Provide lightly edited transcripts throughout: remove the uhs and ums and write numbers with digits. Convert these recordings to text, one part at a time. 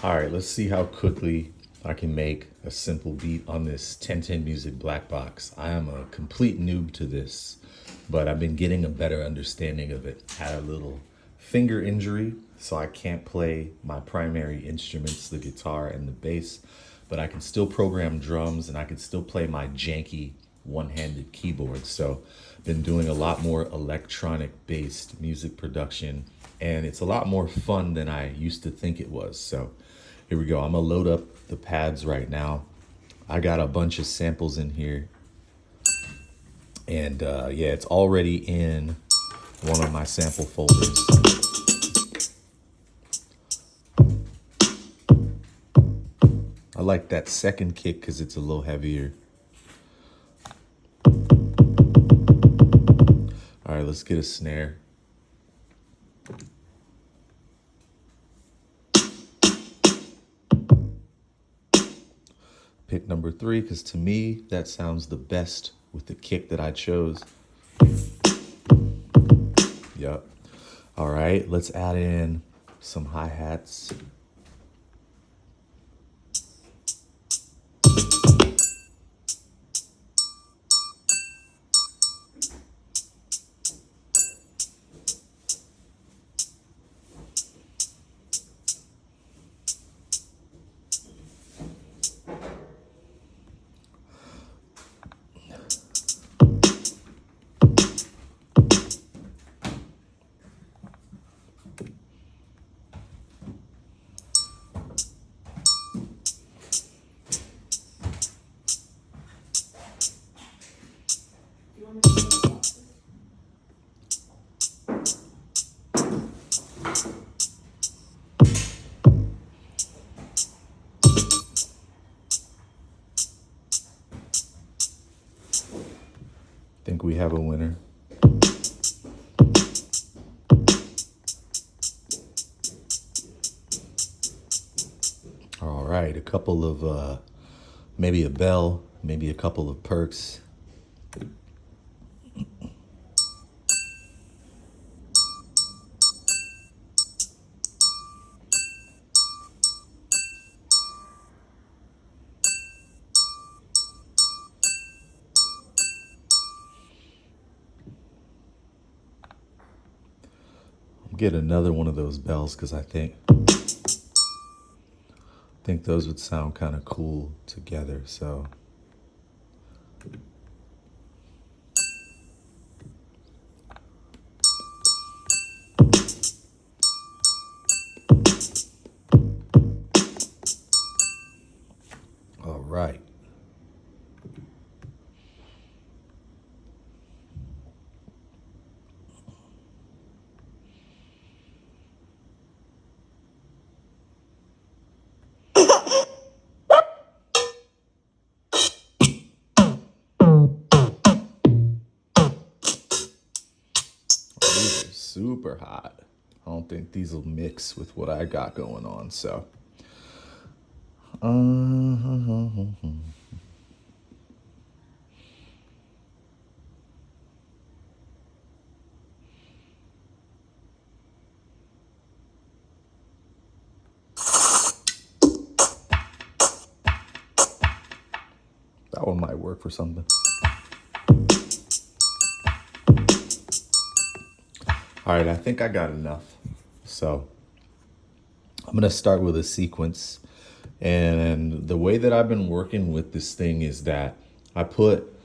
All right, let's see how quickly I can make a simple beat on this 1010Music Blackbox. I am a complete noob to this, but I've been getting a better understanding of it. Had a little finger injury, so I can't play my primary instruments, the guitar and the bass, but I can still program drums and I can still play my janky one-handed keyboard. So been doing a lot more electronic based music production, and it's a lot more fun than I used to think it was. So here we go. I'm gonna load up the pads right now. I got a bunch of samples in here, and yeah, it's already in one of my sample folders. I like that second kick because it's a little heavier. All right, let's get a snare. Pick number 3, because to me, that sounds the best with the kick that I chose. Yep. All right, let's add in some hi-hats. Think we have a winner. All right, a couple of, maybe a bell, maybe a couple of perks. Get another one of those bells because I think those would sound kind of cool together. So all right. These are super hot. I don't think these will mix with what I got going on. So, that one might work for something. All right, I think I got enough. So I'm gonna start with a sequence. And the way that I've been working with this thing is that I put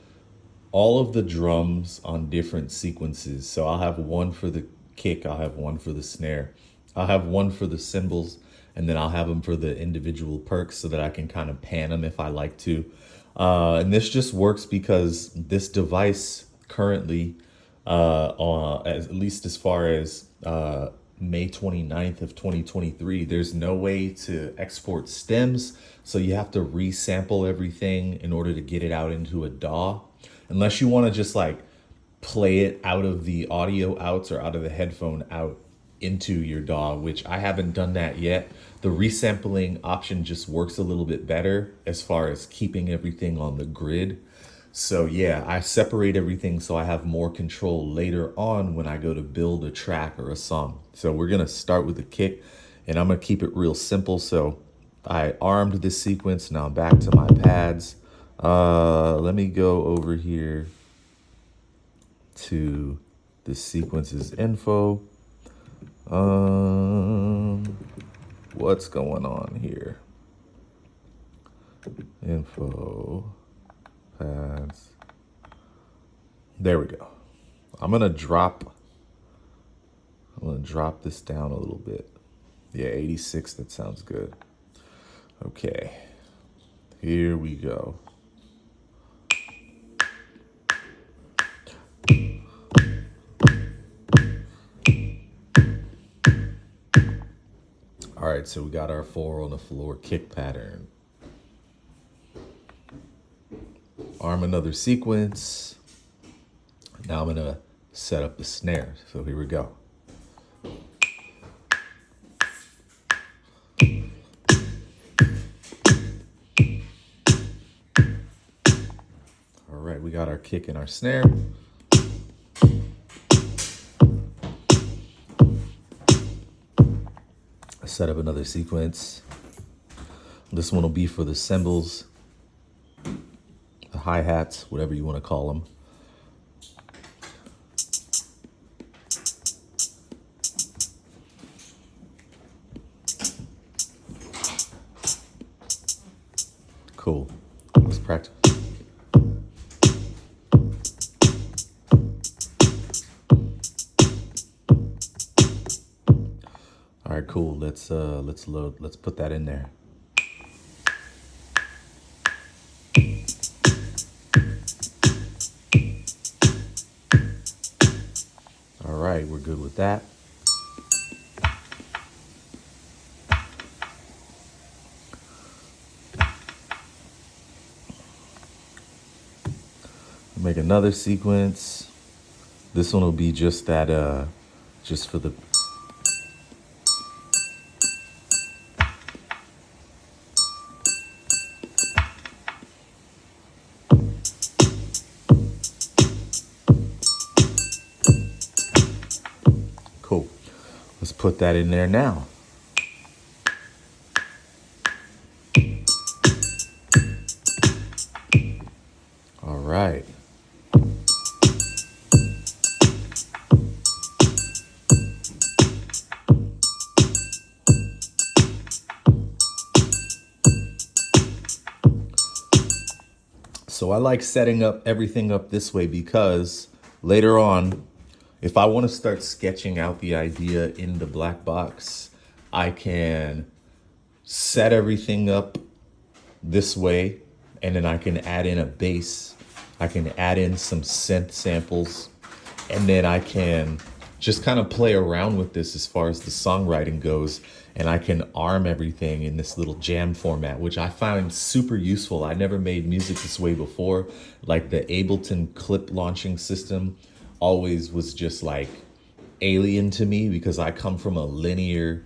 all of the drums on different sequences. So I'll have one for the kick, I'll have one for the snare, I'll have one for the cymbals, and then I'll have them for the individual perks so that I can kind of pan them if I like to. And this just works because this device currently, at least as far as May 29th of 2023, there's no way to export stems. So you have to resample everything in order to get it out into a DAW. Unless you want to just like play it out of the audio outs or out of the headphone out into your DAW, which I haven't done that yet. The resampling option just works a little bit better as far as keeping everything on the grid. So yeah, I separate everything so I have more control later on when I go to build a track or a song. So we're gonna start with the kick, and I'm gonna keep it real simple. So I armed this sequence. Now I'm back to my pads. Let me go over here to the sequences info. What's going on here? Info, pads. There we go. I'm gonna drop this down a little bit. Yeah, 86, that sounds good. Okay, here we go. All right, so we got our 4 on the floor kick pattern. Arm another sequence. Now I'm gonna set up the snare. So here we go. All right, we got our kick and our snare. Set up another sequence. This one will be for the cymbals, the hi-hats, whatever you want to call them. Cool. Let's practice. All right, cool. Let's put that in there. All right, we're good with that. Make another sequence. This one will be just that, just for the cool. Let's put that in there now. All right. So I like setting up everything up this way because later on, if I want to start sketching out the idea in the black box, I can set everything up this way, and then I can add in a bass. I can add in some synth samples, and then I can just kind of play around with this as far as the songwriting goes, and I can arm everything in this little jam format, which I find super useful. I never made music this way before. Like the Ableton clip launching system always was just like alien to me because I come from a linear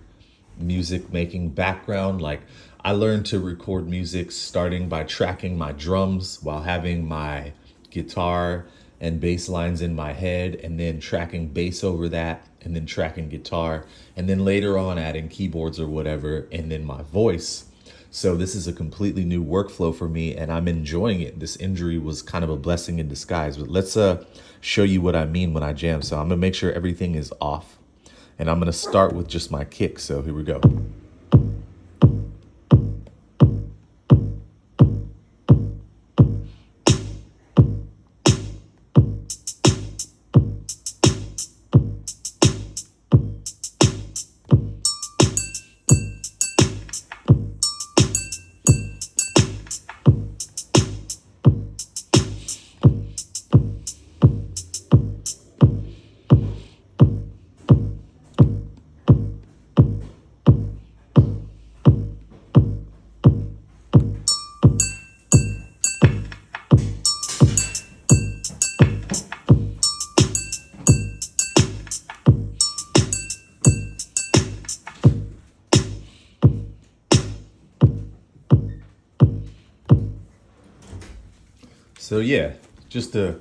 music making background. Like I learned to record music starting by tracking my drums while having my guitar and bass lines in my head, and then tracking bass over that, and then tracking guitar, and then later on adding keyboards or whatever, and then my voice. So this is a completely new workflow for me, and I'm enjoying it. This injury was kind of a blessing in disguise, but let's show you what I mean when I jam. So I'm gonna make sure everything is off, and I'm gonna start with just my kick. So here we go. So yeah, just a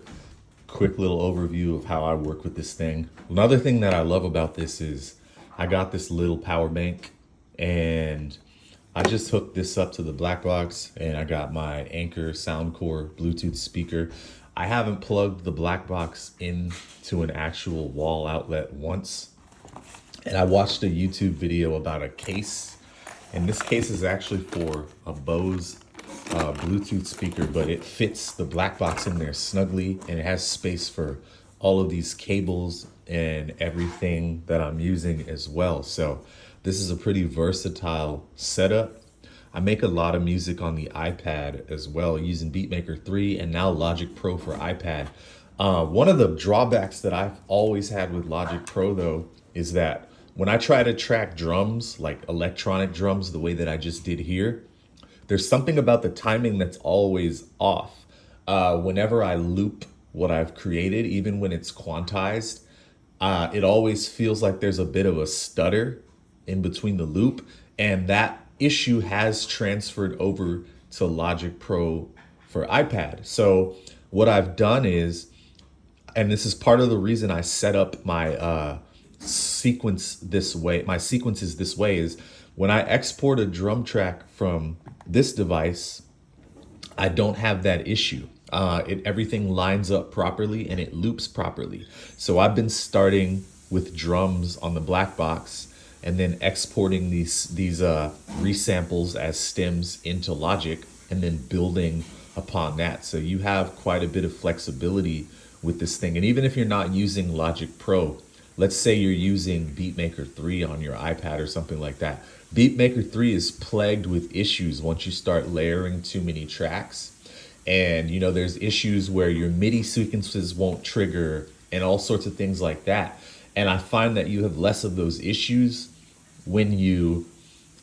quick little overview of how I work with this thing. Another thing that I love about this is I got this little power bank, and I just hooked this up to the black box, and I got my Anchor Soundcore Bluetooth speaker. I haven't plugged the black box into an actual wall outlet once. And I watched a YouTube video about a case, and this case is actually for a Bose Bluetooth speaker, but it fits the black box in there snugly, and it has space for all of these cables and everything that I'm using as well. So this is a pretty versatile setup. I make a lot of music on the iPad as well, using Beatmaker 3 and now Logic Pro for iPad. One of the drawbacks that I've always had with Logic Pro, though, is that when I try to track drums, like electronic drums, the way that I just did here, there's something about the timing that's always off. Whenever I loop what I've created, even when it's quantized, it always feels like there's a bit of a stutter in between the loop, and that issue has transferred over to Logic Pro for iPad. So what I've done is, and this is part of the reason I set up my sequences this way, is when I export a drum track from this device, I don't have that issue. Everything lines up properly and it loops properly. So I've been starting with drums on the black box and then exporting these resamples as stems into Logic and then building upon that. So you have quite a bit of flexibility with this thing. And even if you're not using Logic Pro, let's say you're using Beatmaker 3 on your iPad or something like that. Beatmaker 3 is plagued with issues once you start layering too many tracks. And, you know, there's issues where your MIDI sequences won't trigger and all sorts of things like that. And I find that you have less of those issues when you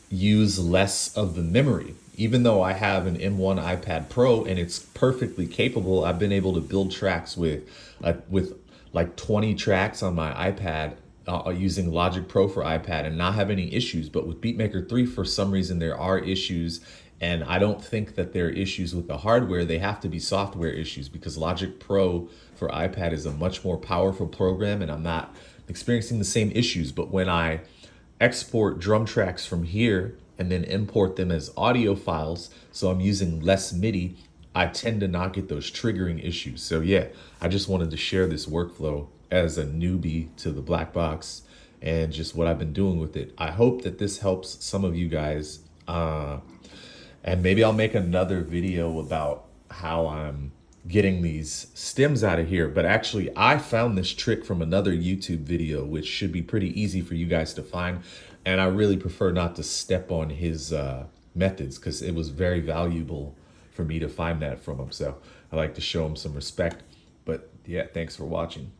use less of the memory. Even though I have an M1 iPad Pro and it's perfectly capable, I've been able to build tracks with like 20 tracks on my iPad using Logic Pro for iPad and not have any issues. But with Beatmaker 3, for some reason, there are issues. And I don't think that there are issues with the hardware. They have to be software issues, because Logic Pro for iPad is a much more powerful program and I'm not experiencing the same issues. But when I export drum tracks from here and then import them as audio files, so I'm using less MIDI, I tend to not get those triggering issues. So yeah, I just wanted to share this workflow as a newbie to the black box and just what I've been doing with it. I hope that this helps some of you guys. And maybe I'll make another video about how I'm getting these stems out of here. But actually, I found this trick from another YouTube video, which should be pretty easy for you guys to find. And I really prefer not to step on his methods, because it was very valuable for me to find that from him. So I like to show him some respect. But yeah, thanks for watching.